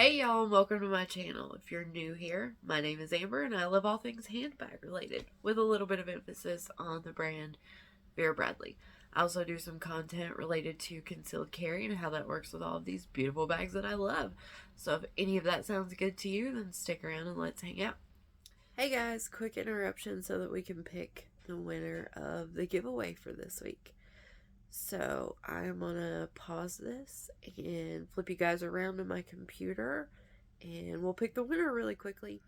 Hey y'all, and welcome to my channel. If you're new here, my name is Amber and I love all things handbag related, with a little bit of emphasis on the brand Vera Bradley. I also do some content related to concealed carry and how that works with all of these beautiful bags that I love. So if any of that sounds good to you, then stick around and let's hang out. Hey guys, quick interruption so that we can pick the winner of the giveaway for this week. So I'm gonna pause this and flip you guys around to my computer and we'll pick the winner really quickly.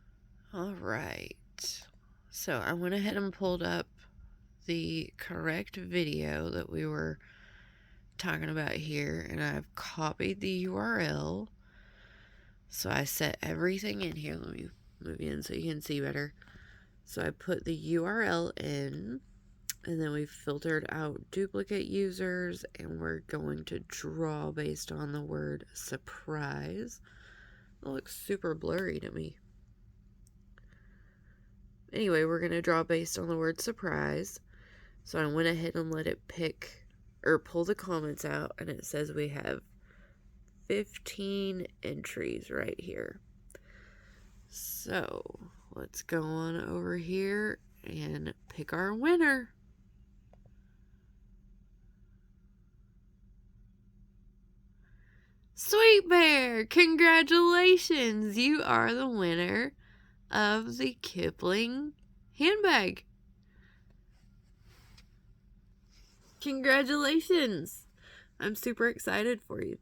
Alright, so I went ahead and pulled up the correct video that we were talking about here, and I've copied the URL. So I set everything in here. Let me move in so you can see better. So I put the URL in, and then we filtered out duplicate users, and we're going to draw based on the word surprise. It looks super blurry to me. Anyway, we're going to draw based on the word surprise. So I went ahead and let it pick or pull the comments out, and it says we have 15 entries right here. So let's go on over here and pick our winner. Sweet Bear, congratulations! You are the winner of the Kipling handbag. Congratulations! I'm super excited for you.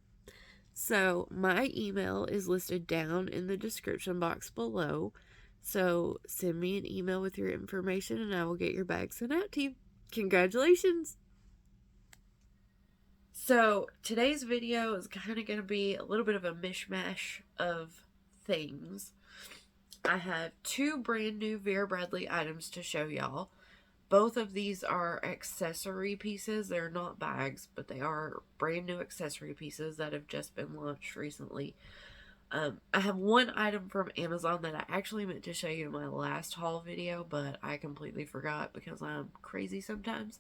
So my email is listed down in the description box below. So send me an email with your information and I will get your bag sent out to you. Congratulations! So today's video is kind of going to be a little bit of a mishmash of things. I have two brand new Vera Bradley items to show y'all. Both of these are accessory pieces. They're not bags, but they are brand new accessory pieces that have just been launched recently. I have one item from Amazon that I actually meant to show you in my last haul video, but I completely forgot because I'm crazy sometimes.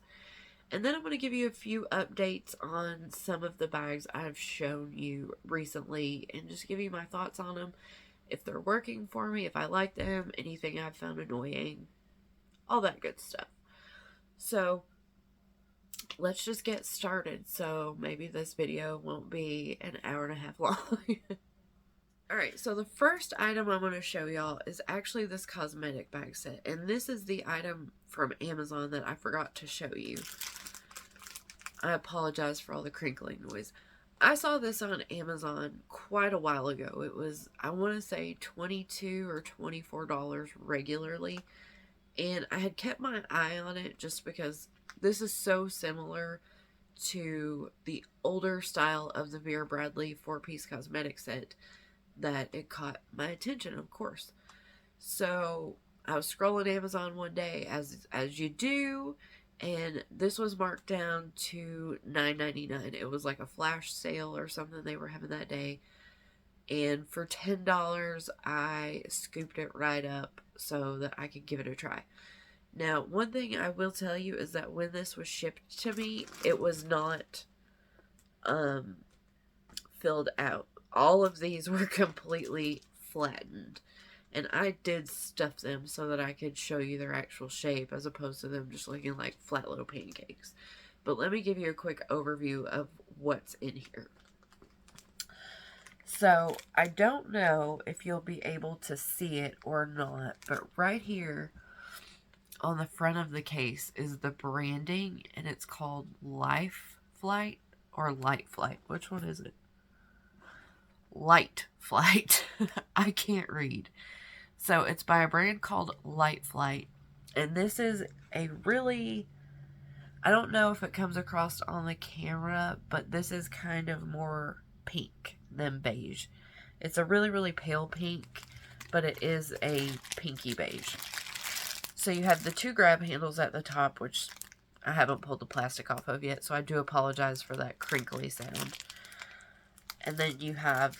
And then I'm going to give you a few updates on some of the bags I've shown you recently and just give you my thoughts on them. If they're working for me, if I like them, anything I've found annoying, all that good stuff. So let's just get started. So maybe this video won't be an hour and a half long. Alright, so the first item I'm going to show y'all is actually this cosmetic bag set. And this is the item from Amazon that I forgot to show you. I apologize for all the crinkling noise. I saw this on Amazon quite a while ago. It was, I want to say, $22 or $24 regularly. And I had kept my eye on it just because this is so similar to the older style of the Vera Bradley 4-piece cosmetic set that it caught my attention, of course. So I was scrolling Amazon one day, as you do, and this was marked down to $9.99. It was like a flash sale or something they were having that day. And for $10, I scooped it right up so that I could give it a try. Now, one thing I will tell you is that when this was shipped to me, it was not filled out. All of these were completely flattened. And I did stuff them so that I could show you their actual shape as opposed to them just looking like flat little pancakes. But let me give you a quick overview of what's in here. So, I don't know if you'll be able to see it or not, but right here on the front of the case is the branding, and it's called Life Flight or Light Flight. Which one is it? Light Flight. I can't read. So, it's by a brand called Light Flight, and this is a really, I don't know if it comes across on the camera, but this is kind of more pink than beige. It's a really, really pale pink, but it is a pinky beige. So you have the two grab handles at the top, which I haven't pulled the plastic off of yet, so I do apologize for that crinkly sound. And then you have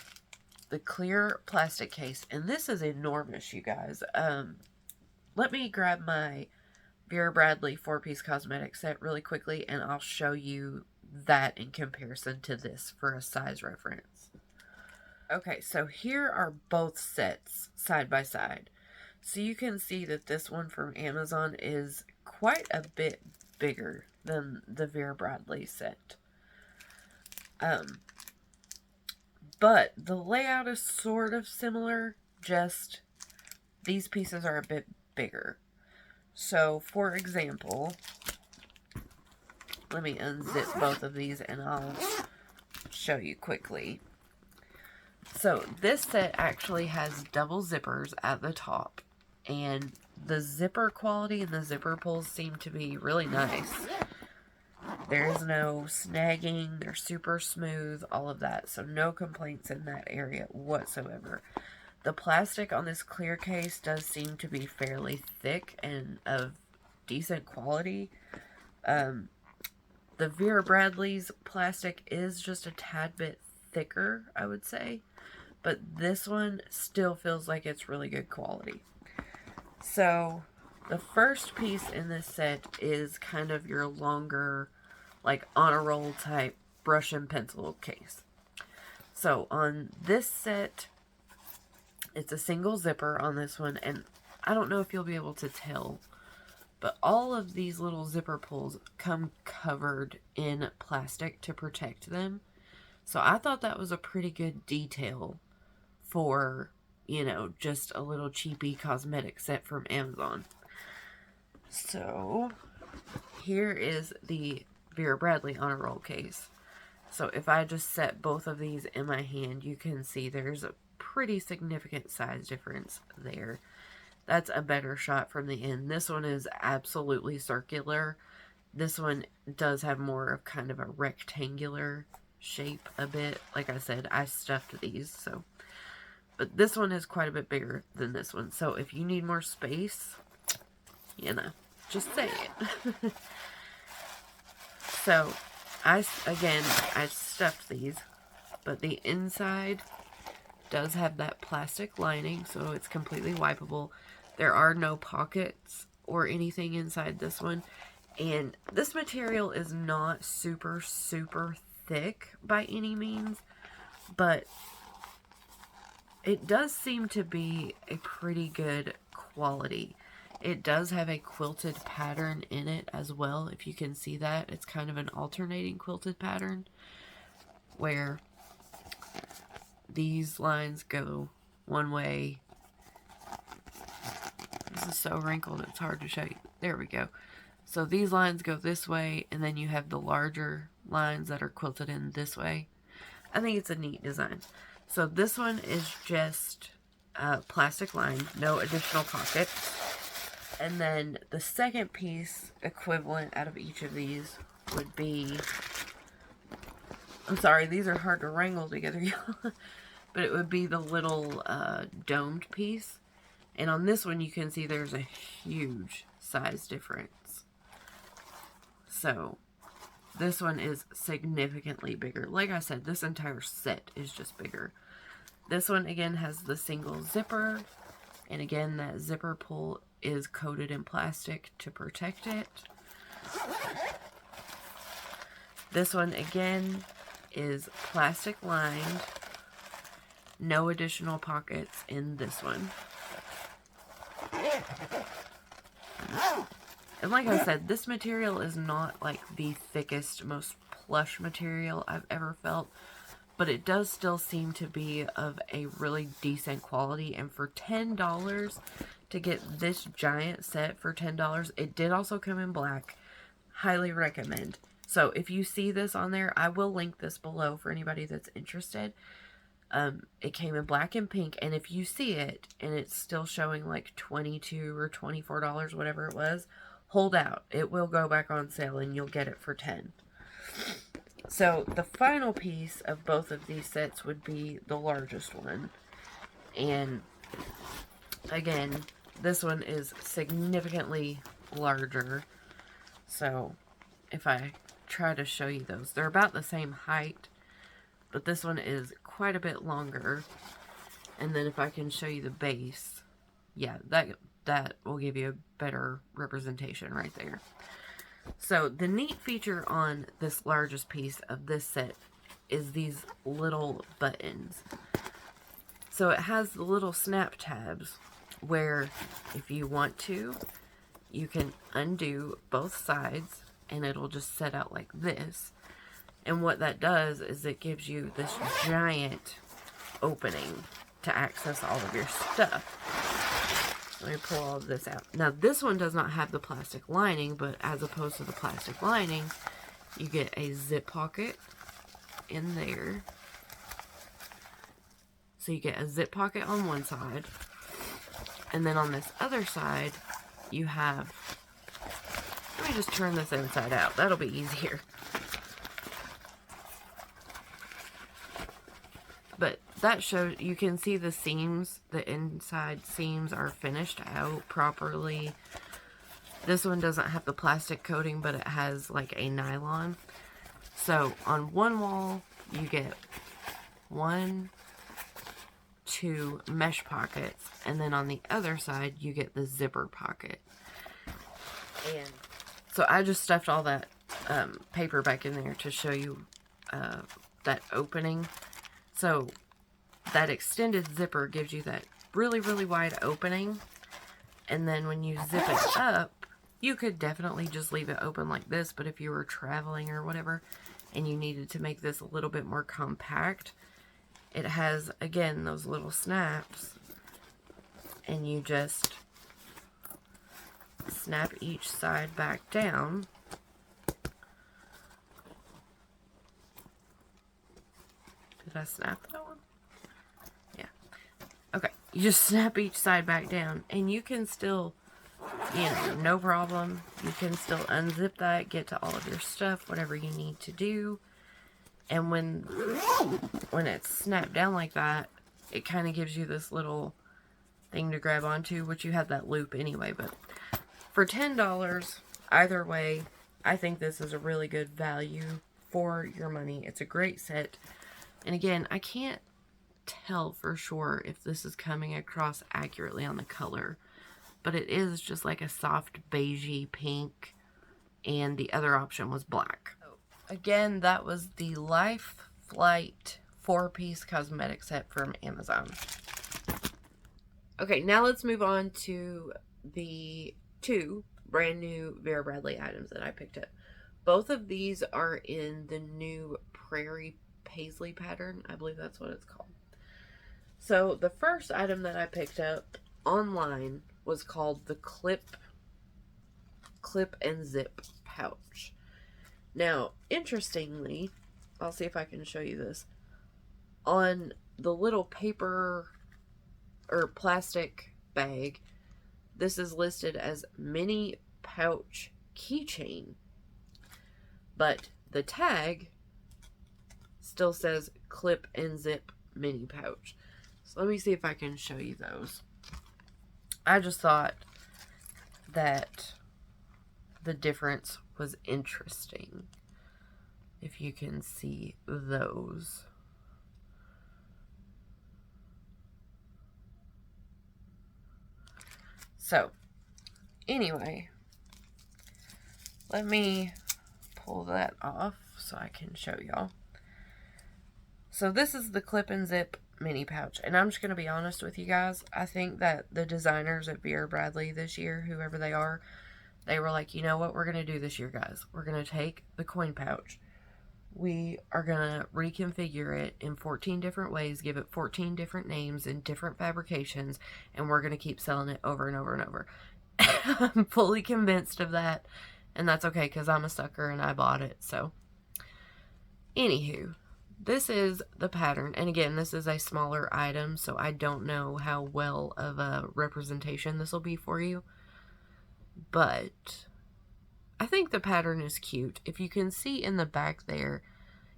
the clear plastic case, and this is enormous, you guys. Let me grab my Vera Bradley 4-piece cosmetic set really quickly, and I'll show you that in comparison to this for a size reference. Okay, so here are both sets side by side. So you can see that this one from Amazon is quite a bit bigger than the Vera Bradley set. But the layout is sort of similar, just these pieces are a bit bigger. So, for example, let me unzip both of these and I'll show you quickly. So, this set actually has double zippers at the top, and the zipper quality and the zipper pulls seem to be really nice. There's no snagging, they're super smooth, all of that, so no complaints in that area whatsoever. The plastic on this clear case does seem to be fairly thick and of decent quality. The Vera Bradley's plastic is just a tad bit thicker, I would say, but this one still feels like it's really good quality. So, the first piece in this set is kind of your longer, like on a roll type brush and pencil case. So, on this set, it's a single zipper on this one, and I don't know if you'll be able to tell, but all of these little zipper pulls come covered in plastic to protect them. So I thought that was a pretty good detail for, you know, just a little cheapy cosmetic set from Amazon. So here is the Vera Bradley on a roll case. So if I just set both of these in my hand, you can see there's a pretty significant size difference there. That's a better shot from the end. This one is absolutely circular. This one does have more of kind of a rectangular shape a bit. Like I said, I stuffed these, so. But this one is quite a bit bigger than this one. So if you need more space, you know, just say it. So, I stuffed these, but the inside does have that plastic lining, so it's completely wipeable. There are no pockets or anything inside this one, and this material is not super, super thick by any means, but it does seem to be a pretty good quality. It does have a quilted pattern in it as well, if you can see that. It's kind of an alternating quilted pattern where these lines go one way. This is so wrinkled, it's hard to show you. There we go. So these lines go this way, and then you have the larger lines that are quilted in this way. I think it's a neat design. So this one is just plastic lined, no additional pockets. And then the second piece equivalent out of each of these would be, I'm sorry, these are hard to wrangle together, y'all. But it would be the little domed piece. And on this one, you can see there's a huge size difference. So, this one is significantly bigger. Like I said, this entire set is just bigger. This one, again, has the single zipper. And again, that zipper pull is coated in plastic to protect it. This one, again, is plastic lined. No additional pockets in this one. And like I said, this material is not like the thickest, most plush material I've ever felt, but it does still seem to be of a really decent quality. And for $10, to get this giant set for $10, it did also come in black. Highly recommend. So if you see this on there, I will link this below for anybody that's interested. It came in black and pink, and if you see it and it's still showing like $22 or $24, whatever it was, hold out. It will go back on sale and you'll get it for $10. So the final piece of both of these sets would be the largest one. And again, this one is significantly larger. So if I try to show you those, they're about the same height, but this one is quite a bit longer. And then if I can show you the base, yeah, that will give you a better representation right there. So the neat feature on this largest piece of this set is these little buttons. So it has the little snap tabs where if you want to, you can undo both sides and it'll just set out like this. And what that does is it gives you this giant opening to access all of your stuff. Let me pull all of this out. Now this one does not have the plastic lining, but as opposed to the plastic lining, you get a zip pocket in there. So you get a zip pocket on one side, and then on this other side, you have, let me just turn this inside out. That'll be easier. But that shows, you can see the seams, the inside seams are finished out properly. This one doesn't have the plastic coating, but it has like a nylon. So on one wall, you get 1, 2 mesh pockets, and then on the other side, you get the zipper pocket. And so I just stuffed all that paper back in there to show you that opening. So that extended zipper gives you that really, really wide opening. And then when you zip it up, you could definitely just leave it open like this. But if you were traveling or whatever, and you needed to make this a little bit more compact, it has, again, those little snaps. And you just snap each side back down. Did I snap that one? Yeah. Okay. You just snap each side back down, and you can still, you know, no problem. You can still unzip that, get to all of your stuff, whatever you need to do. And when it's snapped down like that, it kind of gives you this little thing to grab onto, which you have that loop anyway. But for $10, either way, I think this is a really good value for your money. It's a great set. And again, I can't tell for sure if this is coming across accurately on the color, but it is just like a soft beigey pink, and the other option was black. Again, that was the Life Flight 4-piece cosmetic set from Amazon. Okay, now let's move on to the 2 brand new Vera Bradley items that I picked up. Both of these are in the new Praire Paisley pattern. I believe that's what it's called. So the first item that I picked up online was called the Clip and Zip pouch. Now, interestingly, I'll see if I can show you this. On the little paper or plastic bag, this is listed as mini pouch keychain, but the tag still says Clip and Zip mini pouch. So let me see if I can show you those. I just thought that the difference was interesting. If you can see those. So, anyway, let me pull that off so I can show y'all. So this is the Clip and Zip mini pouch, and I'm just going to be honest with you guys. I think that the designers at Vera Bradley this year, whoever they are, they were like, you know what we're going to do this year, guys? We're going to take the coin pouch. We are going to reconfigure it in 14 different ways, give it 14 different names in different fabrications, and we're going to keep selling it over and over and over. I'm fully convinced of that, and that's okay because I'm a sucker and I bought it. So, anywho, this is the pattern, and again, this is a smaller item, so I don't know how well of a representation this will be for you, but I think the pattern is cute. If you can see in the back there,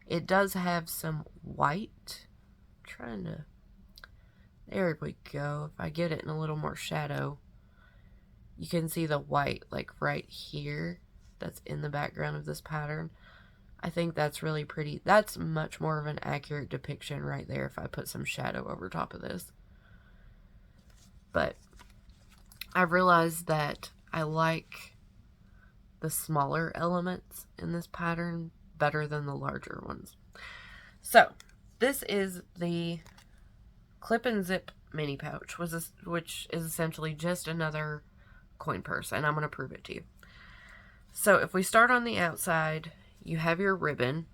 it does have some white. There we go. If I get it in a little more shadow, you can see the white like right here that's in the background of this pattern. I think that's really pretty. That's much more of an accurate depiction right there if I put some shadow over top of this. But I've realized that I like the smaller elements in this pattern better than the larger ones. So this is the clip and zip mini pouch, which is essentially just another coin purse, and I'm going to prove it to you. So if we start on the outside, you have your ribbon,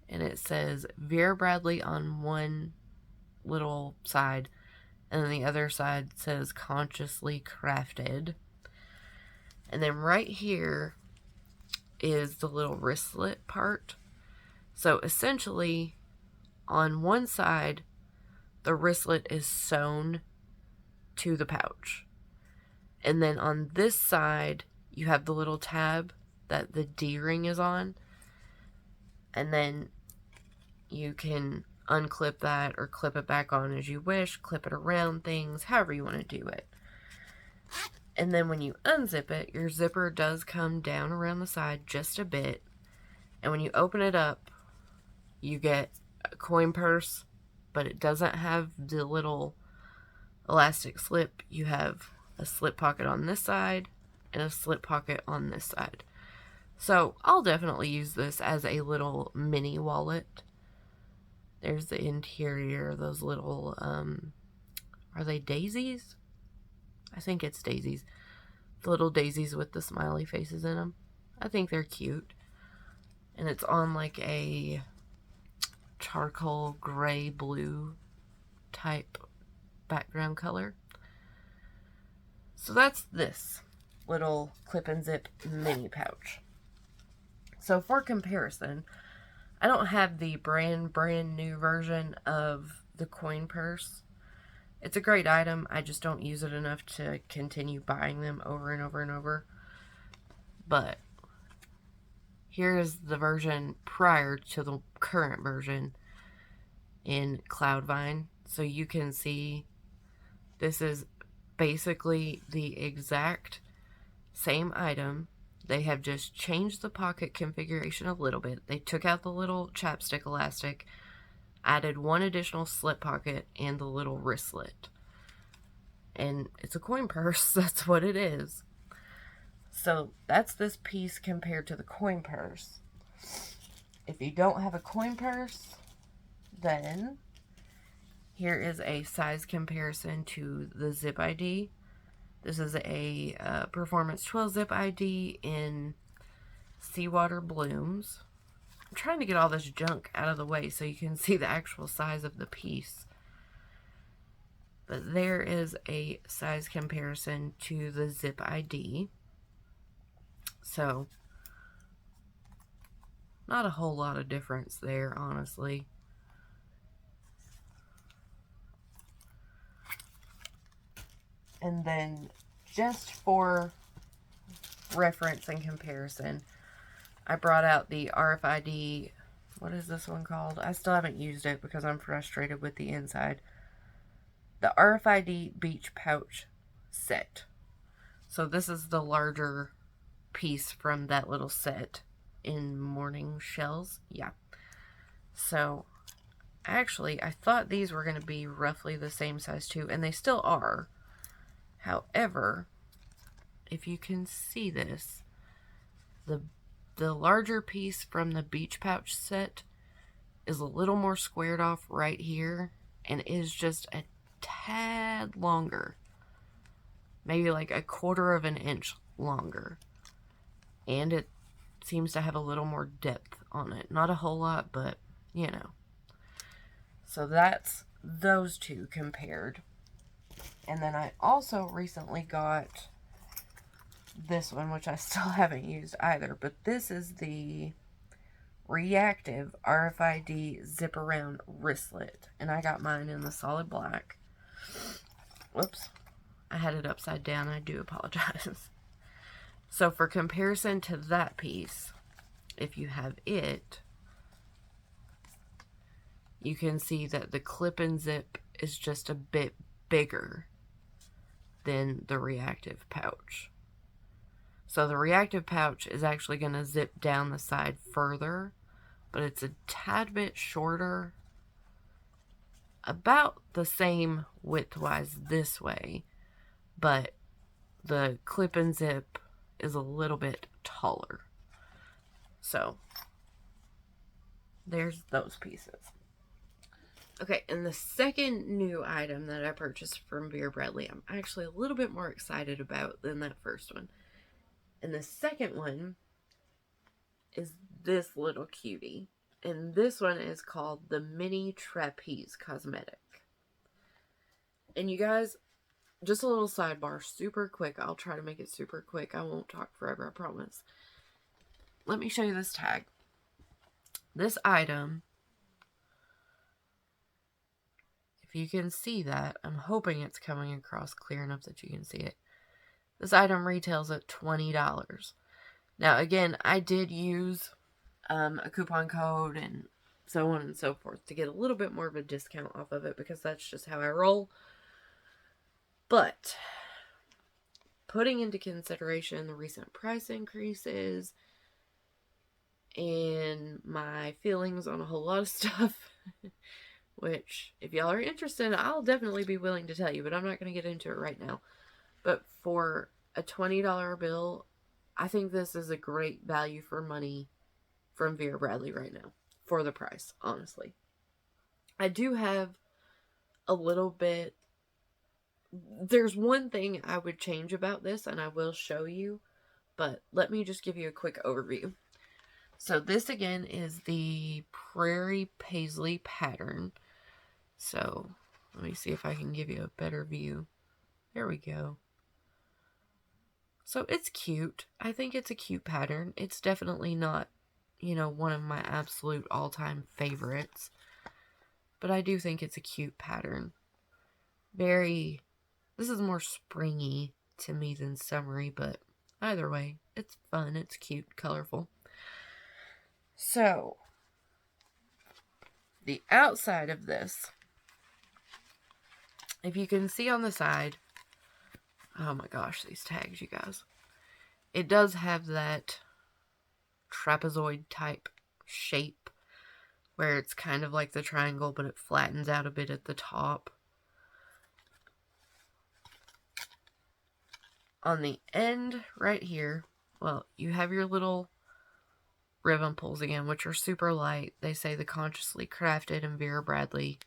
and it says Vera Bradley on one little side, and then the other side says Consciously Crafted. And then right here is the little wristlet part. So essentially, on one side, the wristlet is sewn to the pouch. And then on this side, you have the little tab that the D-ring is on. And then you can unclip that or clip it back on as you wish, clip it around things, however you want to do it. And then when you unzip it, your zipper does come down around the side just a bit. And when you open it up, you get a coin purse, but it doesn't have the little elastic slip. You have a slip pocket on this side and a slip pocket on this side. So I'll definitely use this as a little mini wallet. There's the interior, those little, are they daisies? I think it's daisies. The little daisies with the smiley faces in them. I think they're cute. And it's on like a charcoal gray blue type background color. So that's this little clip and zip mini pouch. So for comparison, I don't have the brand new version of the coin purse. It's a great item. I just don't use it enough to continue buying them over and over and over. But here is the version prior to the current version in Cloudvine. So you can see this is basically the exact same item. They have just changed the pocket configuration a little bit. They took out the little chapstick elastic, added one additional slip pocket, and the little wristlet. And it's a coin purse. That's what it is. So that's this piece compared to the coin purse. If you don't have a coin purse, then here is a size comparison to the zip ID. This is a Performance 12 zip ID in Seawater Blooms. I'm trying to get all this junk out of the way so you can see the actual size of the piece. But there is a size comparison to the zip ID. So, not a whole lot of difference there, honestly. And then, just for reference and comparison, I brought out the RFID, what is this one called? I still haven't used it because I'm frustrated with the inside. The RFID Beach Pouch Set. So this is the larger piece from that little set in Morning Shells. Yeah. So, actually, I thought these were going to be roughly the same size too, and they still are. However, if you can see this, the larger piece from the beach pouch set is a little more squared off right here and is just a tad longer. Maybe like a 1/4 of an inch longer. And it seems to have a little more depth on it. Not a whole lot, but you know. So that's those two compared. And then I also recently got this one, which I still haven't used either. But this is the Reactive Rfid Zip Around Wristlet. And I got mine in the solid black. Whoops. I had it upside down. I do apologize. So for comparison to that piece, if you have it, you can see that the clip and zip is just a bit bigger than the reactive pouch. So the reactive pouch is actually going to zip down the side further, but it's a tad bit shorter, about the same width-wise this way, but the clip and zip is a little bit taller. So there's those pieces. Okay, and the second new item that I purchased from Vera Bradley, I'm actually a little bit more excited about than that first one. And the second one is this little cutie. And this one is called the Mini Trapeze Cosmetic. And you guys, just a little sidebar, super quick. I'll try to make it super quick. I won't talk forever, I promise. Let me show you this tag. This item, if you can see that, I'm hoping it's coming across clear enough that you can see it. This item retails at $20. Now, again, I did use a coupon code and so on and so forth to get a little bit more of a discount off of it because that's just how I roll. But putting into consideration the recent price increases and my feelings on a whole lot of stuff, which if y'all are interested, I'll definitely be willing to tell you, but I'm not going to get into it right now. But for a $20 bill, I think this is a great value for money from Vera Bradley right now for the price, honestly. I do have a little bit. There's one thing I would change about this, and I will show you, but let me just give you a quick overview. So this again is the Praire Paisley pattern. So let me see if I can give you a better view. There we go. So it's cute. I think it's a cute pattern. It's definitely not, you know, one of my absolute all-time favorites. But I do think it's a cute pattern. This is more springy to me than summery, but either way, it's fun, it's cute, colorful. So, the outside of this, if you can see on the side, oh my gosh, these tags, you guys. It does have that trapezoid type shape where it's kind of like the triangle, but it flattens out a bit at the top. On the end right here, well, you have your little ribbon pulls again, which are super light. They say the consciously crafted in Vera Bradley.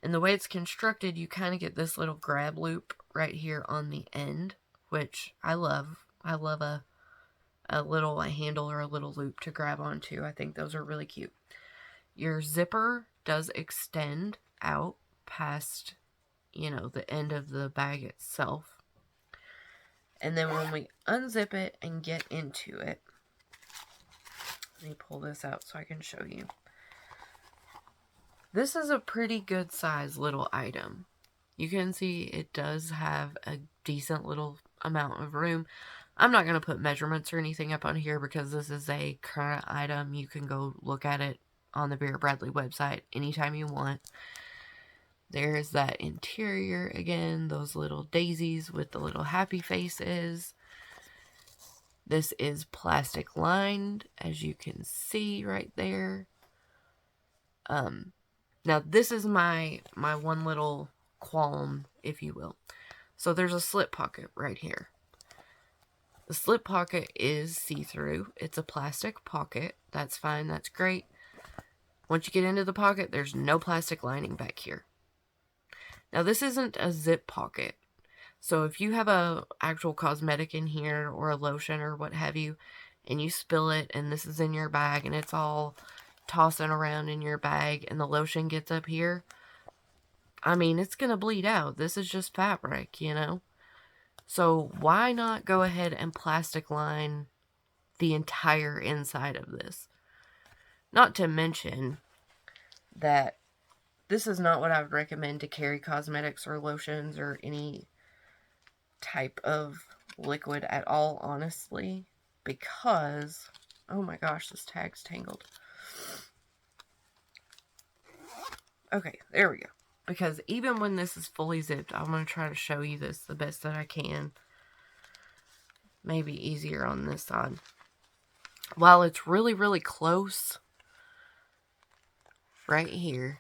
And the way it's constructed, you kind of get this little grab loop right here on the end, which I love. I love a little handle or a little loop to grab onto. I think those are really cute. Your zipper does extend out past, you know, the end of the bag itself. And then when we unzip it and get into it, let me pull this out so I can show you. This is a pretty good size little item. You can see it does have a decent little amount of room. I'm not going to put measurements or anything up on here because this is a current item. You can go look at it on the Vera Bradley website anytime you want. There's that interior again, those little daisies with the little happy faces. This is plastic lined, as you can see right there. Now this is my one little qualm, if you will. So there's a slip pocket right here. The slip pocket is see-through. It's a plastic pocket. That's fine. That's great. Once you get into the pocket, there's no plastic lining back here. Now, this isn't a zip pocket. So if you have a actual cosmetic in here or a lotion or what have you, and you spill it and this is in your bag and it's all tossing around in your bag and the lotion gets up here, I mean, it's going to bleed out. This is just fabric, you know? So why not go ahead and plastic line the entire inside of this? Not to mention that this is not what I would recommend to carry cosmetics or lotions or any type of liquid at all, honestly. Because, oh my gosh, this tag's tangled. Okay, there we go. Because even when this is fully zipped, I'm going to try to show you this the best that I can. Maybe easier on this side. While it's really, really close, right here,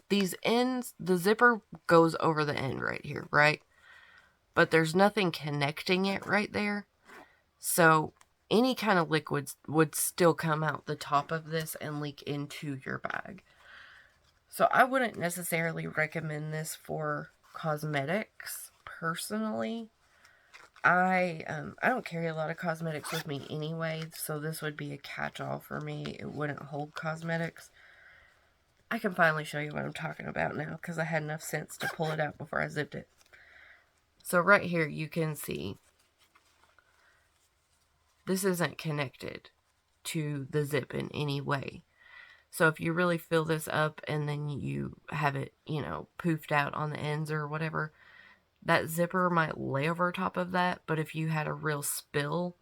these ends, the zipper goes over the end right here, right? but there's nothing connecting it right there. So any kind of liquids would still come out the top of this and leak into your bag. So I wouldn't necessarily recommend this for cosmetics personally. I don't carry a lot of cosmetics with me anyway, so this would be a catch-all for me. It wouldn't hold cosmetics. I can finally show you what I'm talking about now because I had enough sense to pull it out before I zipped it. So right here you can see this isn't connected to the zip in any way. So if you really fill this up and then you have it, you know, poofed out on the ends or whatever, that zipper might lay over top of that. But if you had a real spill,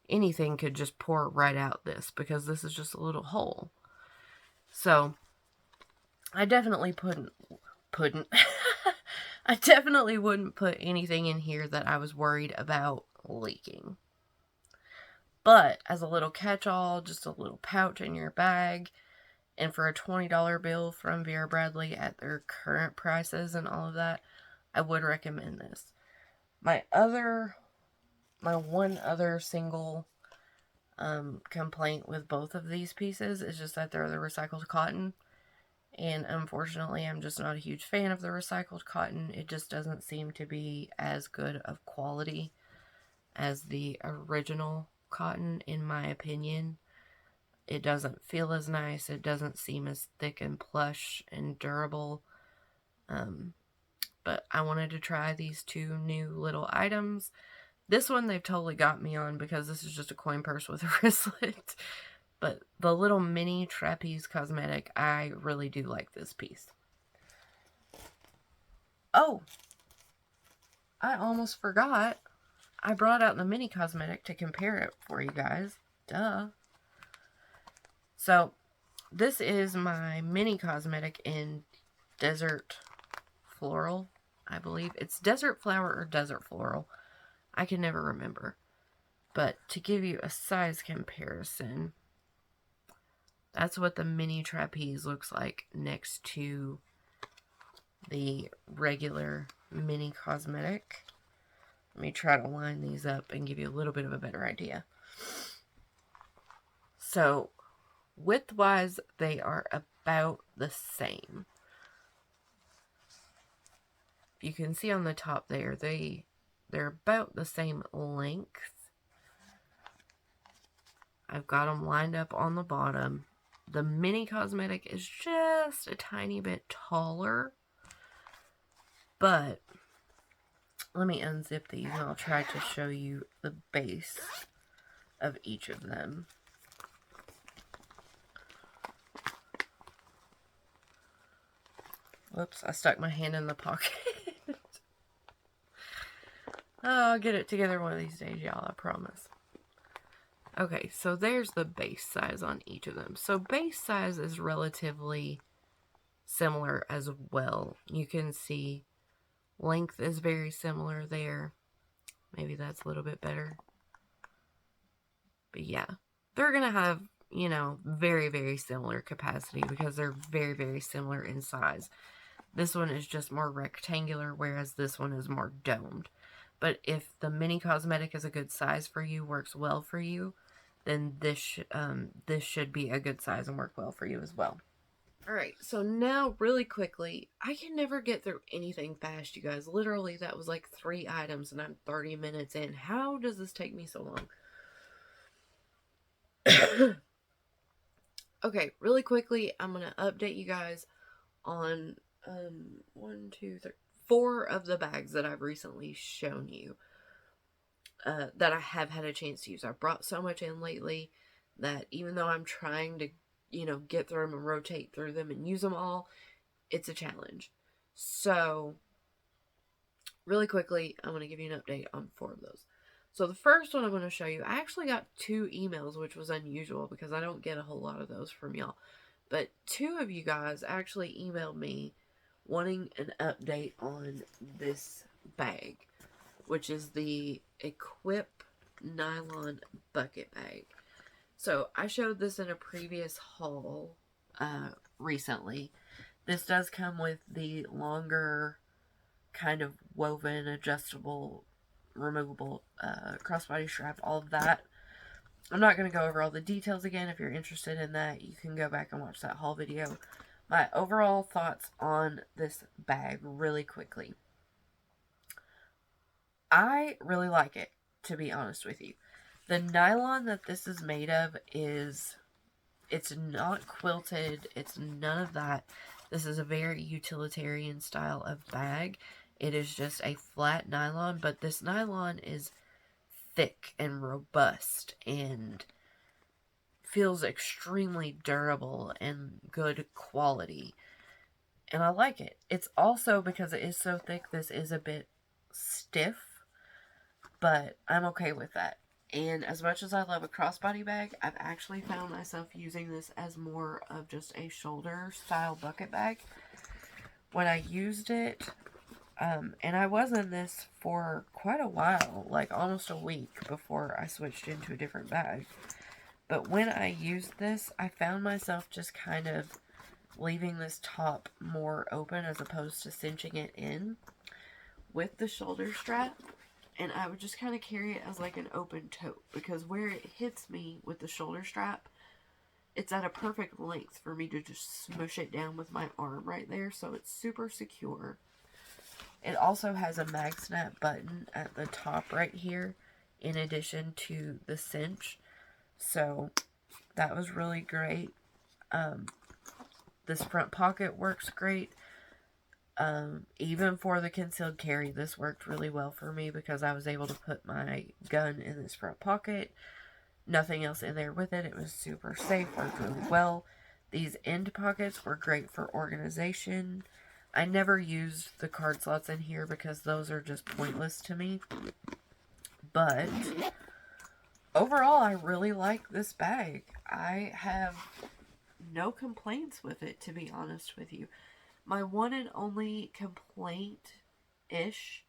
anything could just pour right out this because this is just a little hole. So I definitely I definitely wouldn't put anything in here that I was worried about leaking. But as a little catch-all, just a little pouch in your bag, and for a $20 bill from Vera Bradley at their current prices and all of that, I would recommend this. My one other single complaint with both of these pieces is just that they're the recycled cotton. And unfortunately, I'm just not a huge fan of the recycled cotton. It just doesn't seem to be as good of quality as the original cotton, in my opinion. It doesn't feel as nice. It doesn't seem as thick and plush and durable. But I wanted to try these two new little items. This one they've totally got me on because this is just a coin purse with a wristlet. But the little mini trapeze cosmetic, I really do like this piece. Oh, I almost forgot. I brought out the mini cosmetic to compare it for you guys. Duh. So, this is my mini cosmetic in Desert Floral, I believe. It's Desert Flower or Desert Floral. I can never remember. But to give you a size comparison, that's what the mini trapeze looks like next to the regular mini cosmetic. Let me try to line these up and give you a little bit of a better idea. So, width-wise, they are about the same. You can see on the top there, they're about the same length. I've got them lined up on the bottom. The mini cosmetic is just a tiny bit taller. But let me unzip these and I'll try to show you the base of each of them. Whoops, I stuck my hand in the pocket. Oh, I'll get it together one of these days, y'all, I promise. Okay, so there's the base size on each of them. So base size is relatively similar as well. You can see length is very similar there. Maybe that's a little bit better. But yeah, they're going to have, you know, very, very similar capacity because they're very, very similar in size. This one is just more rectangular, whereas this one is more domed. But if the mini cosmetic is a good size for you, works well for you, then this should be a good size and work well for you as well. Alright, so now really quickly, I can never get through anything fast, you guys. Literally, that was like 3 items and I'm 30 minutes in. How does this take me so long? Okay, really quickly, I'm going to update you guys on 4 of the bags that I've recently shown you. That I have had a chance to use. I've brought so much in lately that even though I'm trying to, you know, get through them and rotate through them and use them all, it's a challenge. So, really quickly, I'm going to give you an update on 4 of those. So, the first one I'm going to show you, I actually got 2 emails, which was unusual because I don't get a whole lot of those from y'all. But 2 of you guys actually emailed me wanting an update on this bag, which is the Equip Nylon Bucket Bag. So, I showed this in a previous haul recently. This does come with the longer kind of woven, adjustable, removable crossbody strap, all of that. I'm not going to go over all the details again. If you're interested in that, you can go back and watch that haul video. My overall thoughts on this bag really quickly. I really like it, to be honest with you. The nylon that this is made of it's not quilted. It's none of that. This is a very utilitarian style of bag. It is just a flat nylon, but this nylon is thick and robust and feels extremely durable and good quality. And I like it. It's also, because it is so thick, this is a bit stiff, but I'm okay with that. And as much as I love a crossbody bag, I've actually found myself using this as more of just a shoulder style bucket bag. When I used it, and I was in this for quite a while, like almost a week before I switched into a different bag. But when I used this, I found myself just kind of leaving this top more open as opposed to cinching it in with the shoulder strap. And I would just kind of carry it as like an open tote, because where it hits me with the shoulder strap, it's at a perfect length for me to just smush it down with my arm right there. So it's super secure. It also has a mag snap button at the top right here, in addition to the cinch. So that was really great. This front pocket works great. Even for the concealed carry, this worked really well for me because I was able to put my gun in this front pocket. Nothing else in there with it. It was super safe, worked really well. These end pockets were great for organization. I never used the card slots in here because those are just pointless to me. But overall, I really like this bag. I have no complaints with it, to be honest with you. My one and only complaint-ish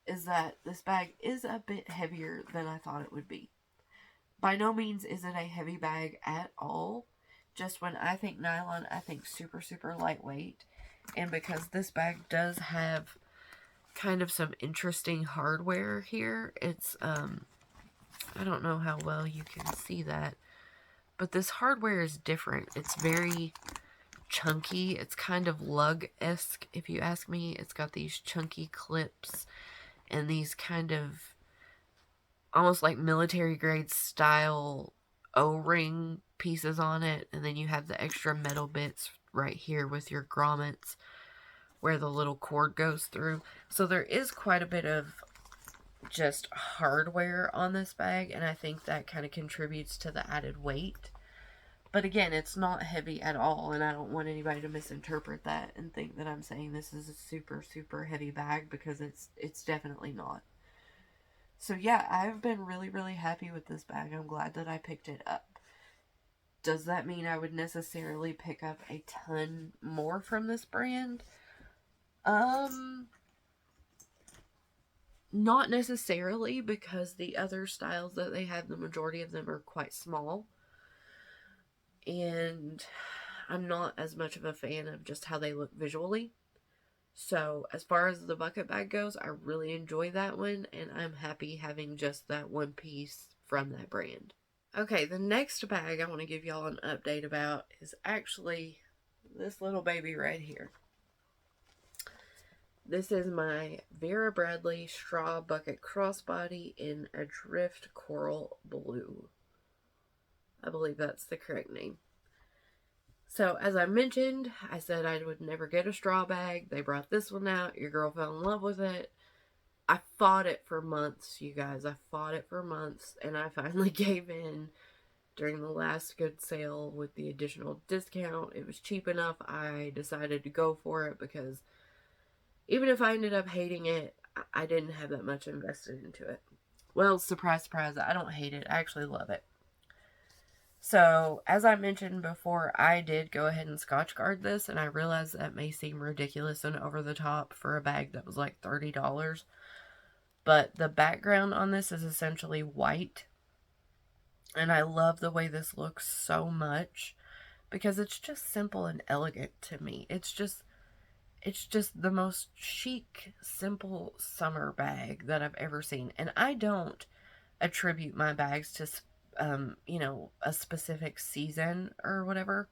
is that this bag is a bit heavier than I thought it would be. By no means is it a heavy bag at all. Just when I think nylon, I think super, super lightweight. And because this bag does have kind of some interesting hardware here, it's, I don't know how well you can see that, but this hardware is different. It's very chunky. It's kind of lug-esque, if you ask me. It's got these chunky clips and these kind of almost like military grade style O-ring pieces on it, and then you have the extra metal bits right here with your grommets where the little cord goes through. So there is quite a bit of just hardware on this bag, and I think that kind of contributes to the added weight. But again, it's not heavy at all, and I don't want anybody to misinterpret that and think that I'm saying this is a super, super heavy bag, because it's definitely not. So yeah, I've been really, really happy with this bag. I'm glad that I picked it up. Does that mean I would necessarily pick up a ton more from this brand? Not necessarily, because the other styles that they have, the majority of them are quite small. And I'm not as much of a fan of just how they look visually. So as far as the bucket bag goes, I really enjoy that one, and I'm happy having just that one piece from that brand. Okay, the next bag I want to give y'all an update about is actually this little baby right here. This is my Vera Bradley Straw Bucket Crossbody in Adrift Coral Blue. I believe that's the correct name. So, as I mentioned, I said I would never get a straw bag. They brought this one out. Your girl fell in love with it. I fought it for months, you guys. I fought it for months, and I finally gave in during the last good sale with the additional discount. It was cheap enough. I decided to go for it because even if I ended up hating it, I didn't have that much invested into it. Well, surprise, surprise, I don't hate it. I actually love it. So, as I mentioned before, I did go ahead and Scotch guard this, and I realize that may seem ridiculous and over the top for a bag that was like $30. But the background on this is essentially white, and I love the way this looks so much because it's just simple and elegant to me. It's just the most chic, simple summer bag that I've ever seen. And I don't attribute my bags to, a specific season or whatever.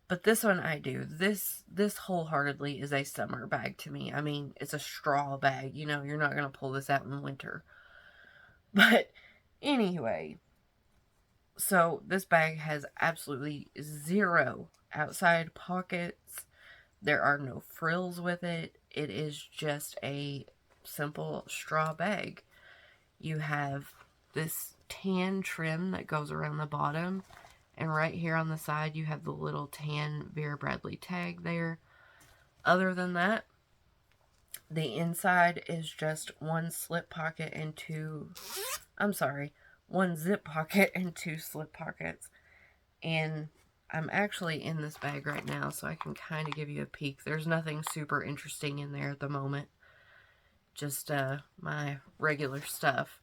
But this one I do. This wholeheartedly is a summer bag to me. I mean, it's a straw bag. You're not going to pull this out in winter. But anyway, so this bag has absolutely zero outside pockets. There are no frills with it. It is just a simple straw bag. You have this tan trim that goes around the bottom. And right here on the side, you have the little tan Vera Bradley tag there. Other than that, the inside is just one slip pocket and one zip pocket and two slip pockets. And I'm actually in this bag right now, so I can kind of give you a peek. There's nothing super interesting in there at the moment. Just my regular stuff.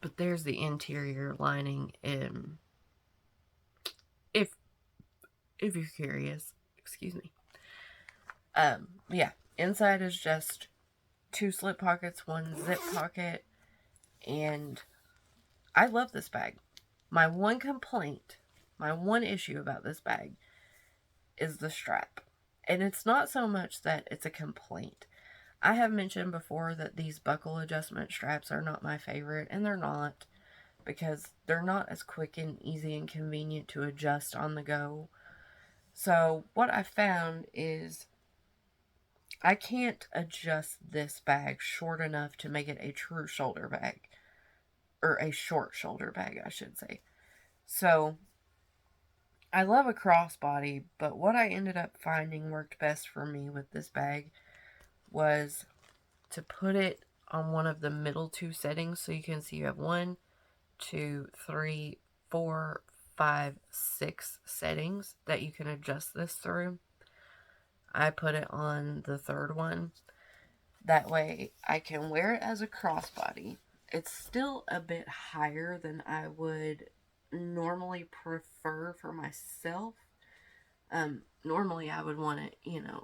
But there's the interior lining. If you're curious, excuse me. Yeah, inside is just two slip pockets, one zip pocket, and I love this bag. My one issue about this bag is the strap. And it's not so much that it's a complaint. I have mentioned before that these buckle adjustment straps are not my favorite, and they're not, because they're not as quick and easy and convenient to adjust on the go. So what I found is I can't adjust this bag short enough to make it a true shoulder bag, or a short shoulder bag, I should say. So I love a crossbody, but what I ended up finding worked best for me with this bag was to put it on one of the middle two settings. So you can see you have 1, 2, 3, 4, 5, 6 settings that you can adjust this through. I put it on the third one. That way I can wear it as a crossbody. It's still a bit higher than I would normally prefer for myself. Normally I would want it,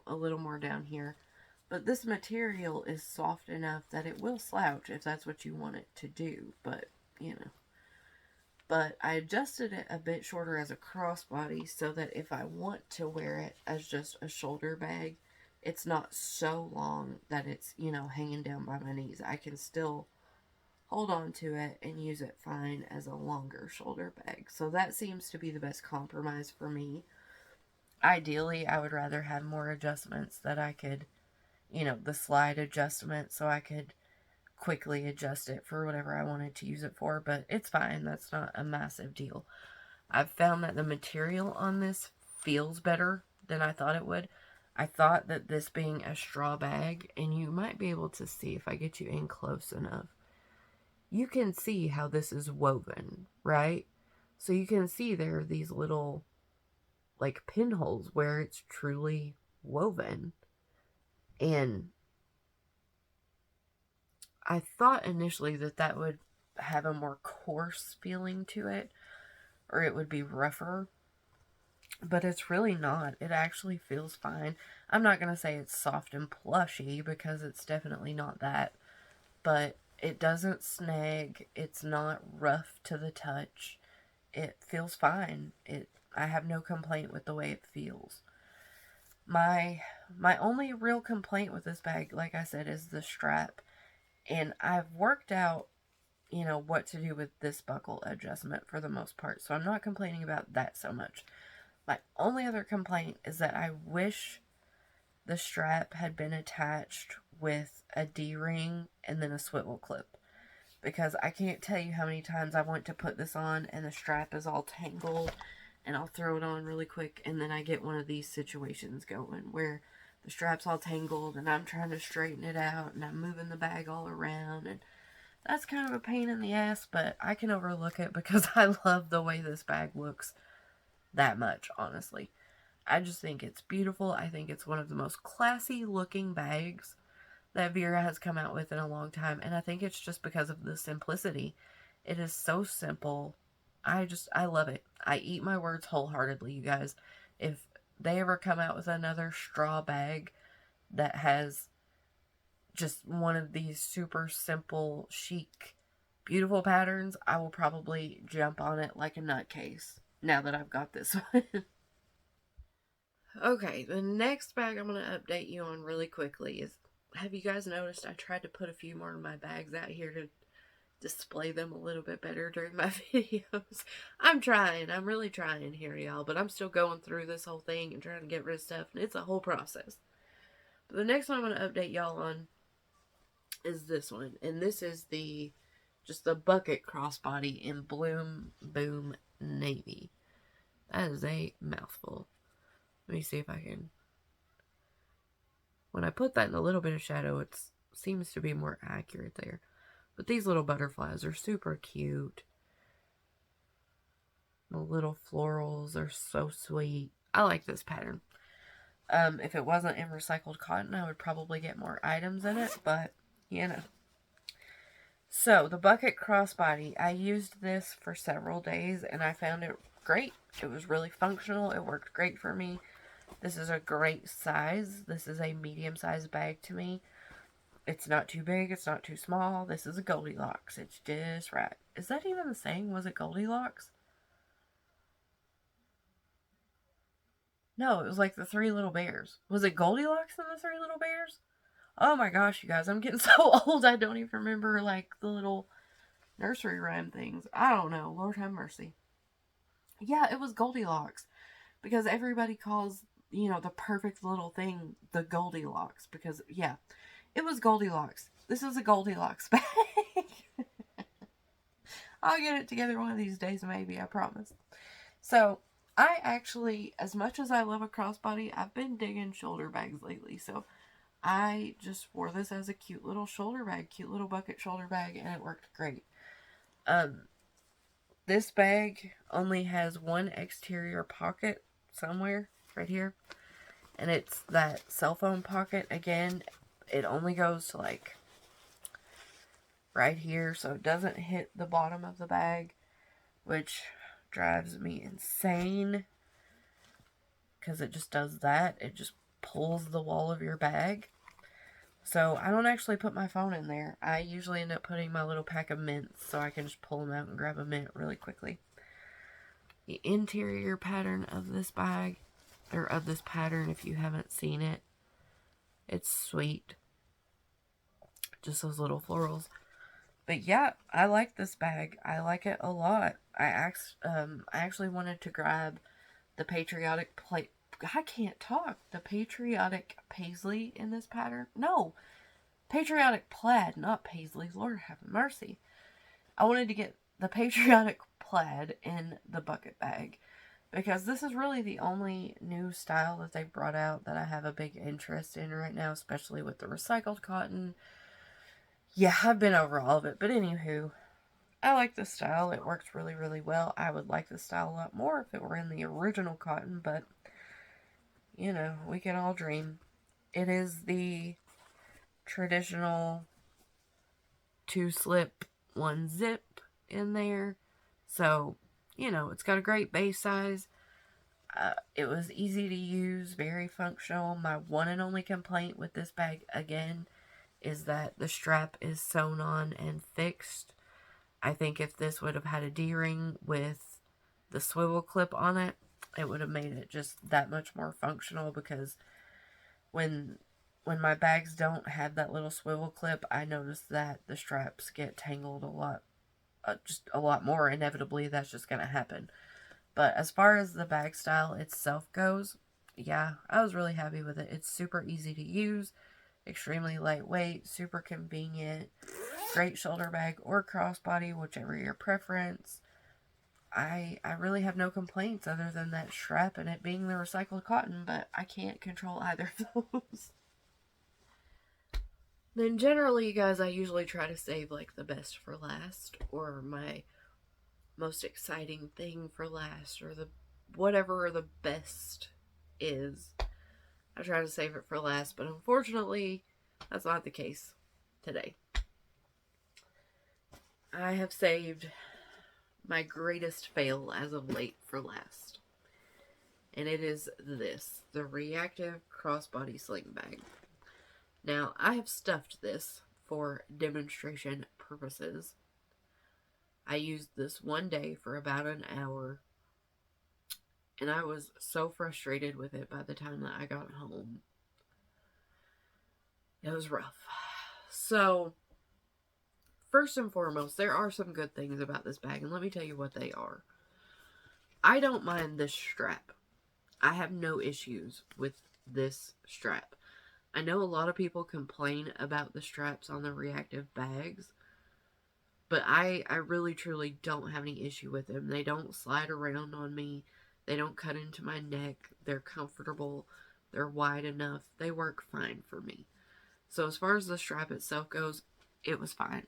a little more down here. But this material is soft enough that it will slouch if that's what you want it to do. But, But I adjusted it a bit shorter as a crossbody so that if I want to wear it as just a shoulder bag, it's not so long that it's, hanging down by my knees. I can still hold on to it and use it fine as a longer shoulder bag. So that seems to be the best compromise for me. Ideally, I would rather have more adjustments that I could, the slide adjustment, so I could quickly adjust it for whatever I wanted to use it for, but it's fine. That's not a massive deal. I've found that the material on this feels better than I thought it would. I thought that this being a straw bag, and you might be able to see if I get you in close enough, you can see how this is woven, right? So you can see there are these little, like, pinholes where it's truly woven. And I thought initially that would have a more coarse feeling to it, or it would be rougher, but it's really not. It actually feels fine. I'm not going to say it's soft and plushy, because it's definitely not that, but it doesn't snag. It's not rough to the touch. It feels fine. I have no complaint with the way it feels. My only real complaint with this bag, like I said, is the strap. And I've worked out, what to do with this buckle adjustment for the most part. So I'm not complaining about that so much. My only other complaint is that I wish the strap had been attached with a D-ring and then a swivel clip. Because I can't tell you how many times I want to put this on and the strap is all tangled, and I'll throw it on really quick, and then I get one of these situations going where the strap's all tangled and I'm trying to straighten it out and I'm moving the bag all around, and that's kind of a pain in the ass, but I can overlook it because I love the way this bag looks that much, honestly. I just think it's beautiful. I think it's one of the most classy looking bags that Vera has come out with in a long time, and I think it's just because of the simplicity. It is so simple. I love it. I eat my words wholeheartedly, you guys. If they ever come out with another straw bag that has just one of these super simple, chic, beautiful patterns, I will probably jump on it like a nutcase now that I've got this one. Okay, the next bag I'm going to update you on really quickly is, have you guys noticed I tried to put a few more of my bags out here to display them a little bit better during my videos? I'm trying. I'm really trying here, y'all, but I'm still going through this whole thing and trying to get rid of stuff, and it's a whole process. But the next one I'm going to update y'all on is this one, and this is just the bucket crossbody in Bloom Boom Navy. That is a mouthful. Let me see if I can. When I put that in a little bit of shadow, it seems to be more accurate there. But these little butterflies are super cute. The little florals are so sweet. I like this pattern. If it wasn't in recycled cotton, I would probably get more items in it, but, you know. So, the bucket crossbody, I used this for several days, and I found it great. It was really functional. It worked great for me. This is a great size. This is a medium-sized bag to me. It's not too big. It's not too small. This is a Goldilocks. It's just right. Is that even the saying? Was it Goldilocks? No, it was like the Three Little Bears. Was it Goldilocks and the Three Little Bears? Oh my gosh, you guys. I'm getting so old I don't even remember, like, the little nursery rhyme things. I don't know. Lord have mercy. Yeah, it was Goldilocks. Because everybody calls, you know, the perfect little thing the Goldilocks. Because, yeah, it was Goldilocks. This is a Goldilocks bag. I'll get it together one of these days, maybe, I promise. So, I actually, as much as I love a crossbody, I've been digging shoulder bags lately. So, I just wore this as a cute little shoulder bag, cute little bucket shoulder bag, and it worked great. This bag only has one exterior pocket somewhere, right here. And it's that cell phone pocket. Again, it only goes to, like, right here, so it doesn't hit the bottom of the bag, which drives me insane, because it just does that. It just pulls the wall of your bag. So I don't actually put my phone in there. I usually end up putting my little pack of mints, so I can just pull them out and grab a mint really quickly. The interior pattern of this bag, or of this pattern, if you haven't seen it, it's sweet. Just those little florals. But yeah, I like this bag. I like it a lot. I actually wanted to grab the patriotic plate. I can't talk. The patriotic Paisley in this pattern. No, patriotic plaid, not Paisley. Lord have mercy. I wanted to get the patriotic plaid in the bucket bag, because this is really the only new style that they brought out that I have a big interest in right now, especially with the recycled cotton. Yeah, I've been over all of it, but anywho, I like this style. It works really, really well. I would like this style a lot more if it were in the original cotton, but, you know, we can all dream. It is the traditional 2-slip, 1-zip in there, so, you know, it's got a great base size. It was easy to use, very functional. My one and only complaint with this bag, again, is that the strap is sewn on and fixed. I think if this would have had a D-ring with the swivel clip on it, it would have made it just that much more functional, because when my bags don't have that little swivel clip, I notice that the straps get tangled a lot, just a lot more. Inevitably, that's just going to happen. But as far as the bag style itself goes, yeah, I was really happy with it. It's super easy to use. Extremely lightweight, super convenient, great shoulder bag or crossbody, whichever your preference. I really have no complaints other than that strap and it being the recycled cotton, but I can't control either of those. Then generally, you guys, I usually try to save like the best for last, or my most exciting thing for last, or the whatever the best is. I try to save it for last, but unfortunately, that's not the case today. I have saved my greatest fail as of late for last. and it is this, the Reactive Crossbody Sling Bag. Now, I have stuffed this for demonstration purposes. I used this one day for about an hour, and I was so frustrated with it by the time that I got home. It was rough. So, first and foremost, there are some good things about this bag, and let me tell you what they are. I don't mind this strap. I have no issues with this strap. I know a lot of people complain about the straps on the Reactive bags, but I really truly don't have any issue with them. They don't slide around on me. They don't cut into my neck. They're comfortable. They're wide enough. They work fine for me. So as far as the strap itself goes, it was fine.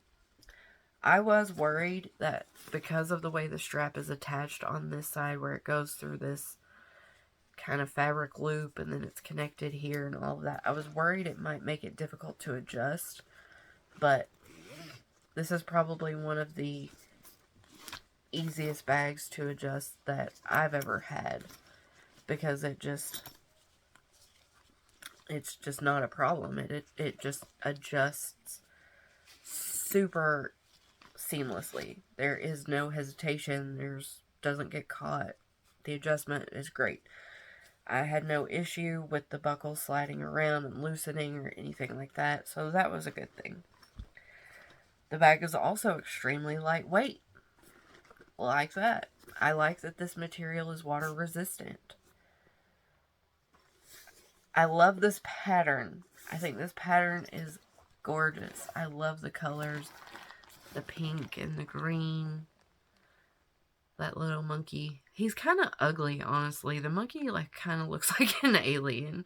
I was worried that because of the way the strap is attached on this side where it goes through this kind of fabric loop and then it's connected here and all of that, I was worried it might make it difficult to adjust, but this is probably one of the easiest bags to adjust that I've ever had, because it's just not a problem. It just adjusts super seamlessly. There is no hesitation. Doesn't get caught. The adjustment is great. I had no issue with the buckle sliding around and loosening or anything like that, so that was a good thing. The bag is also extremely lightweight. Like that. I like that this material is water resistant. I love this pattern. I think this pattern is gorgeous. I love the colors. The pink and the green. That little monkey. He's kind of ugly, honestly. The monkey, kind of looks like an alien.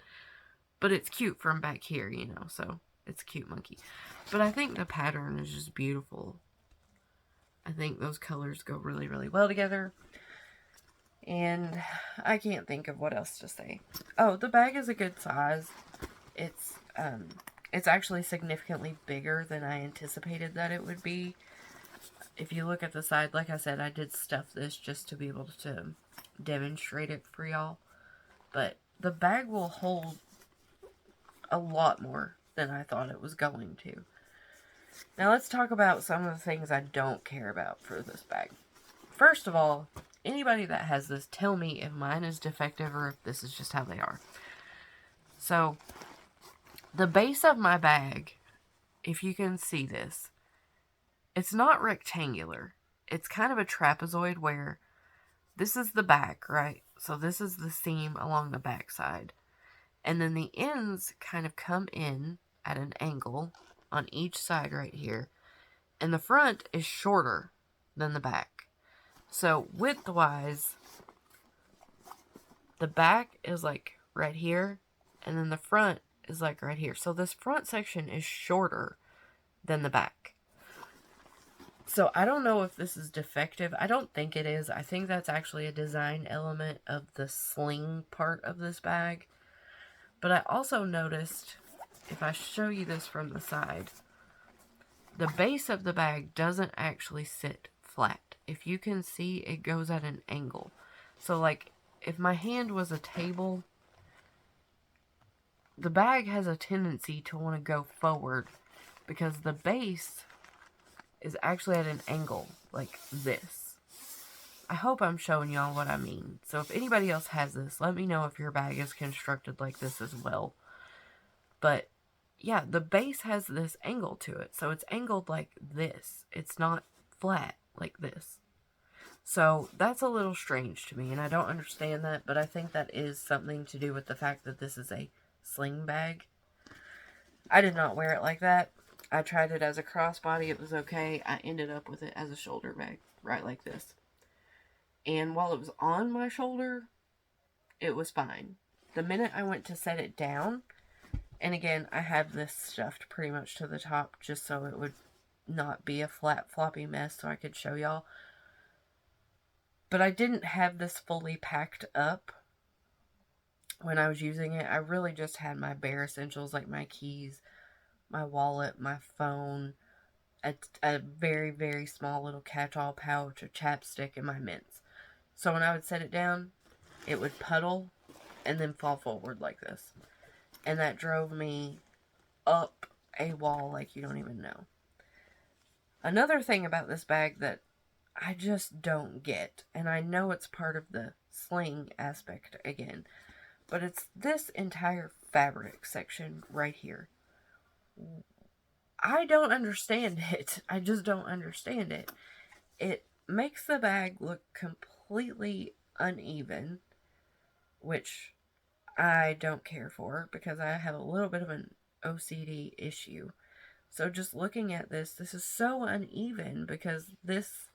But it's cute from back here, so it's a cute monkey. But I think the pattern is just beautiful. I think those colors go really, really well together. And I can't think of what else to say. Oh, the bag is a good size. It's actually significantly bigger than I anticipated that it would be. If you look at the side, like I said, I did stuff this just to be able to demonstrate it for y'all. But the bag will hold a lot more than I thought it was going to. Now let's talk about some of the things I don't care about for this bag. First of all, anybody that has this, tell me if mine is defective or if this is just how they are. So, the base of my bag, if you can see this, it's not rectangular. It's kind of a trapezoid where this is the back, right? So this is the seam along the back side. And then the ends kind of come in at an angle on each side right here. And the front is shorter than the back. So width-wise, the back is right here, and then the front is right here. So this front section is shorter than the back. So I don't know if this is defective. I don't think it is. I think that's actually a design element of the sling part of this bag. But I also noticed, if I show you this from the side, the base of the bag doesn't actually sit flat. If you can see, it goes at an angle. So if my hand was a table, the bag has a tendency to want to go forward because the base is actually at an angle like this. I hope I'm showing y'all what I mean. So if anybody else has this, let me know if your bag is constructed like this as well. But yeah, the base has this angle to it. So it's angled like this. It's not flat like this. So that's a little strange to me, and I don't understand that, but I think that is something to do with the fact that this is a sling bag. I did not wear it like that. I tried it as a crossbody. It was okay. I ended up with it as a shoulder bag, right like this. And while it was on my shoulder, it was fine. The minute I went to set it down, and again, I have this stuffed pretty much to the top just so it would not be a flat, floppy mess so I could show y'all. But I didn't have this fully packed up when I was using it. I really just had my bare essentials like my keys, my wallet, my phone, a very, very small little catch-all pouch, a chapstick, and my mints. So when I would set it down, it would puddle and then fall forward like this. And that drove me up a wall like you don't even know. Another thing about this bag that I just don't get, and I know it's part of the sling aspect again, but it's this entire fabric section right here. I don't understand it. I just don't understand it. It makes the bag look completely uneven, which I don't care for because I have a little bit of an OCD issue. So just looking at this is so uneven because this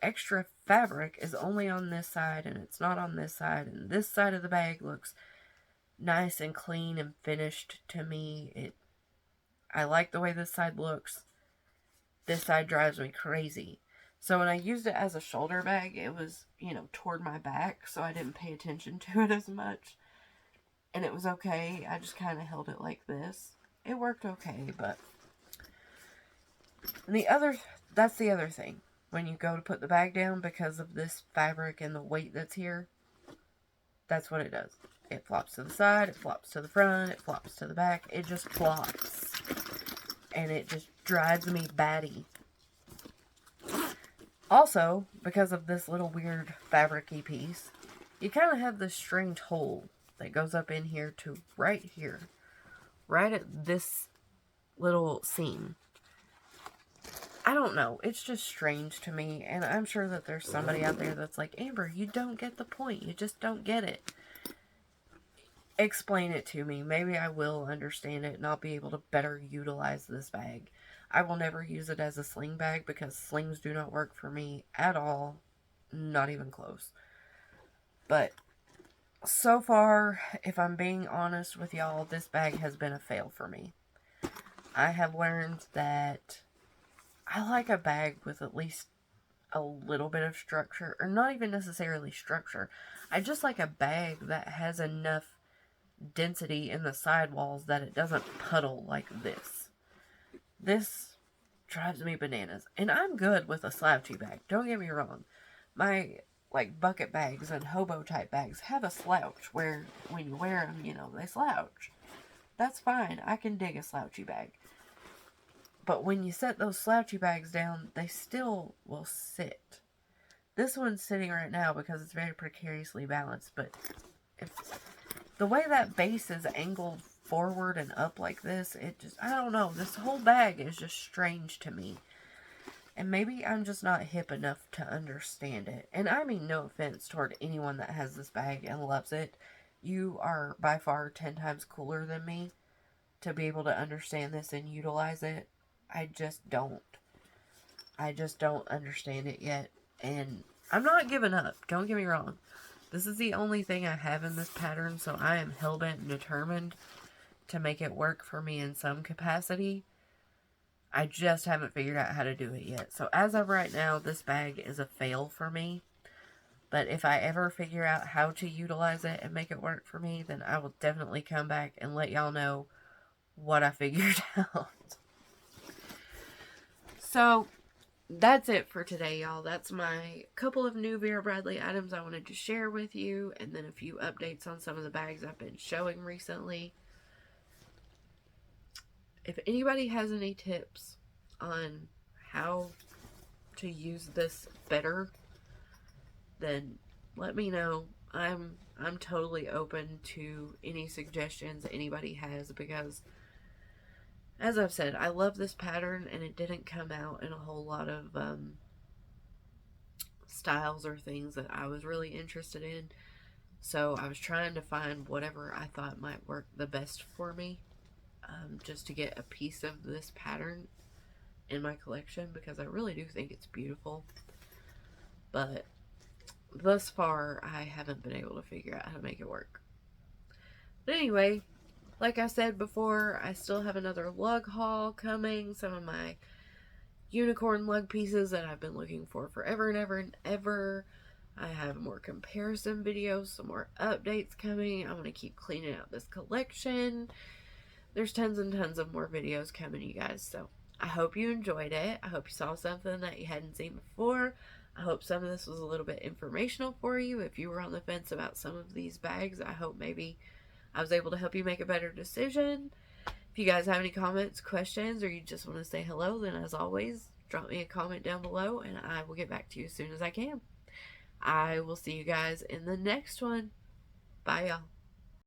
extra fabric is only on this side and it's not on this side, and this side of the bag looks nice and clean and finished to me. I like the way this side looks. This side drives me crazy. So when I used it as a shoulder bag, it was, you know, toward my back, so I didn't pay attention to it as much. And it was okay. I just kind of held it like this. It worked okay, but that's the other thing. When you go to put the bag down, because of this fabric and the weight that's here, that's what it does. It flops to the side, it flops to the front, it flops to the back. It just flops. And it just drives me batty. Also, because of this little weird fabric-y piece, you kind of have this strange hole that goes up in here to right here. Right at this little seam. I don't know. It's just strange to me. And I'm sure that there's somebody out there that's like, Amber, you don't get the point. You just don't get it. Explain it to me. Maybe I will understand it and I'll be able to better utilize this bag. I will never use it as a sling bag because slings do not work for me at all. Not even close. But so far, if I'm being honest with y'all, this bag has been a fail for me. I have learned that I like a bag with at least a little bit of structure, or not even necessarily structure. I just like a bag that has enough density in the sidewalls that it doesn't puddle like this. This drives me bananas. And I'm good with a slouchy bag. Don't get me wrong. My like bucket bags and hobo type bags have a slouch where when you wear them, you know, they slouch. That's fine. I can dig a slouchy bag. But when you set those slouchy bags down, they still will sit. This one's sitting right now because it's very precariously balanced, but if the way that base is angled forward and up like this, it just, I don't know, this whole bag is just strange to me. And maybe I'm just not hip enough to understand it. And I mean no offense toward anyone that has this bag and loves it. You are by far 10 times cooler than me to be able to understand this and utilize it. I just don't. I just don't understand it yet. And I'm not giving up. Don't get me wrong. This is the only thing I have in this pattern, so I am hell-bent and determined to make it work for me in some capacity. I just haven't figured out how to do it yet. So as of right now, this bag is a fail for me. But if I ever figure out how to utilize it and make it work for me, then I will definitely come back and let y'all know what I figured out. So, that's it for today, y'all. That's my couple of new Vera Bradley items I wanted to share with you, and then a few updates on some of the bags I've been showing recently. If anybody has any tips on how to use this better, then let me know. I'm totally open to any suggestions anybody has, because as I've said, I love this pattern, and it didn't come out in a whole lot of styles or things that I was really interested in. So I was trying to find whatever I thought might work the best for me, just to get a piece of this pattern in my collection, because I really do think it's beautiful. But thus far, I haven't been able to figure out how to make it work. But anyway, like I said before, I still have another lug haul coming. Some of my unicorn lug pieces that I've been looking for forever and ever and ever. I have more comparison videos, some more updates coming. I want to keep cleaning out this collection. There's tons and tons of more videos coming, you guys. So I hope you enjoyed it. I hope you saw something that you hadn't seen before. I hope some of this was a little bit informational for you. If you were on the fence about some of these bags, I hope maybe I was able to help you make a better decision. If you guys have any comments, questions, or you just want to say hello, then as always, drop me a comment down below and I will get back to you as soon as I can. I will see you guys in the next one. Bye, y'all.